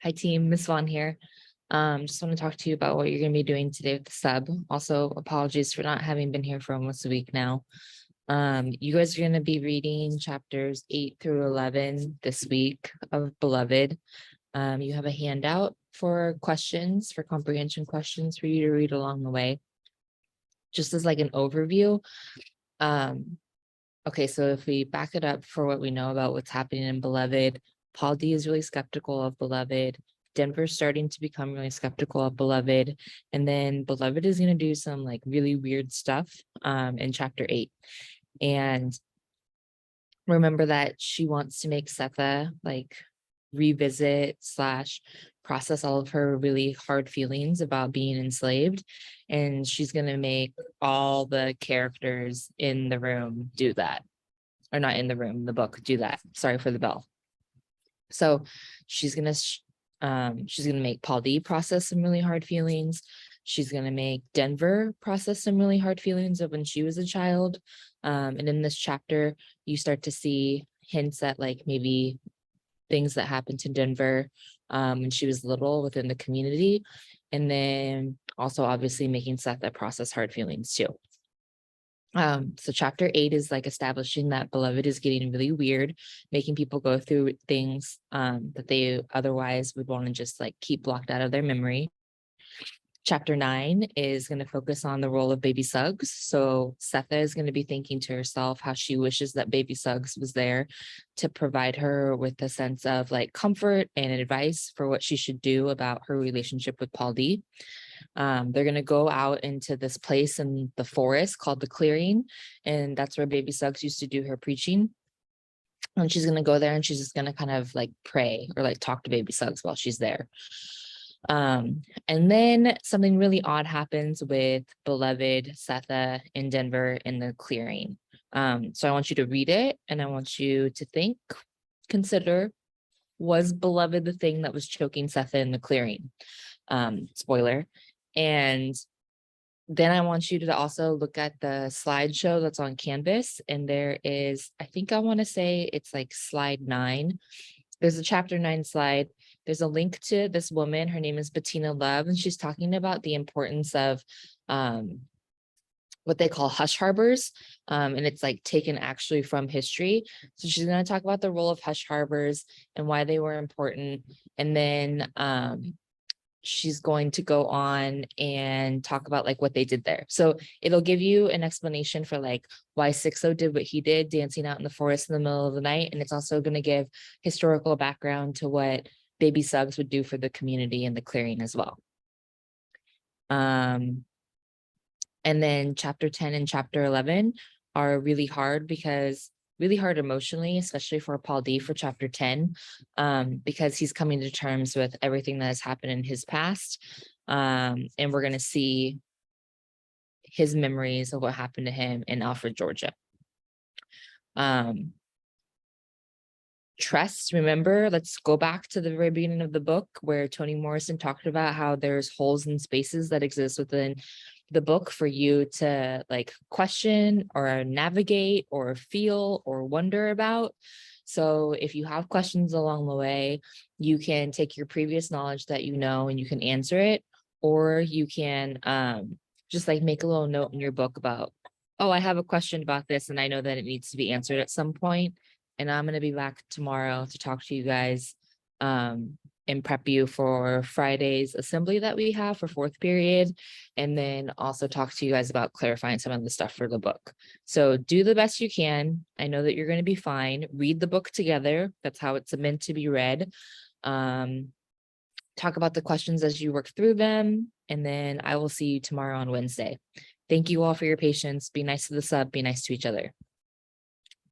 Hi team, Miss Vaughn here. Just want to talk to you about what you're going to be doing today with the sub. Also, apologies for not having been here for almost a week now. You guys are going to be reading chapters 8 through 11 this week of Beloved. You have a handout for questions, for comprehension questions for you to read along the way. Just as like an overview. Okay, so if we back it up for what we know about what's happening in Beloved, Paul D is really skeptical of Beloved. Denver's starting to become really skeptical of Beloved. And then Beloved is going to do some like really weird stuff in chapter 8. And remember that she wants to make Setha like revisit / process all of her really hard feelings about being enslaved. And she's going to make all the characters in the room do that. Or not in the room, the book, do that. Sorry for the bell. So she's going to make Paul D process some really hard feelings. She's going to make Denver process some really hard feelings of when she was a child. And in this chapter, you start to see hints at like maybe things that happened to Denver when she was little within the community. And then also obviously making Setha process hard feelings too. So chapter 8 is like establishing that Beloved is getting really weird, making people go through things that they otherwise would want to just like keep blocked out of their memory. Chapter 9 is going to focus on the role of Baby Suggs. So Setha is going to be thinking to herself how she wishes that Baby Suggs was there to provide her with a sense of like comfort and advice for what she should do about her relationship with Paul D. They're going to go out into this place in the forest called the Clearing, and that's where Baby Suggs used to do her preaching. And she's going to go there and she's just going to kind of like pray or like talk to Baby Suggs while she's there. And then something really odd happens with Beloved, Setha, and Denver in the Clearing. So I want you to read it and I want you to consider, was Beloved the thing that was choking Setha in the Clearing? Spoiler. And then I want you to also look at the slideshow that's on Canvas. And there is, I think I want to say it's like slide 9. There's a chapter 9 slide. There's a link to this woman. Her name is Bettina Love, and she's talking about the importance of what they call hush harbors. And it's like taken actually from history. So she's going to talk about the role of hush harbors and why they were important. And then she's going to go on and talk about like what they did there. So it'll give you an explanation for like why Sixo did what he did, dancing out in the forest in the middle of the night. And it's also going to give historical background to what Baby Suggs would do for the community in the Clearing as well. And then chapter 10 and chapter 11 are really hard emotionally, especially for Paul D for chapter 10, because he's coming to terms with everything that has happened in his past. And we're going to see his memories of what happened to him in Alfred, Georgia. Trust, remember, let's go back to the very beginning of the book where Toni Morrison talked about how there's holes and spaces that exist within the book for you to like question or navigate or feel or wonder about. So if you have questions along the way, you can take your previous knowledge that you know and you can answer it, or you can just like make a little note in your book about, oh, I have a question about this and I know that it needs to be answered at some point. And I'm going to be back tomorrow to talk to you guys and prep you for Friday's assembly that we have for 4th period. And then also talk to you guys about clarifying some of the stuff for the book. So do the best you can. I know that you're going to be fine. Read the book together. That's how it's meant to be read. Talk about the questions as you work through them. And then I will see you tomorrow on Wednesday. Thank you all for your patience. Be nice to the sub. Be nice to each other.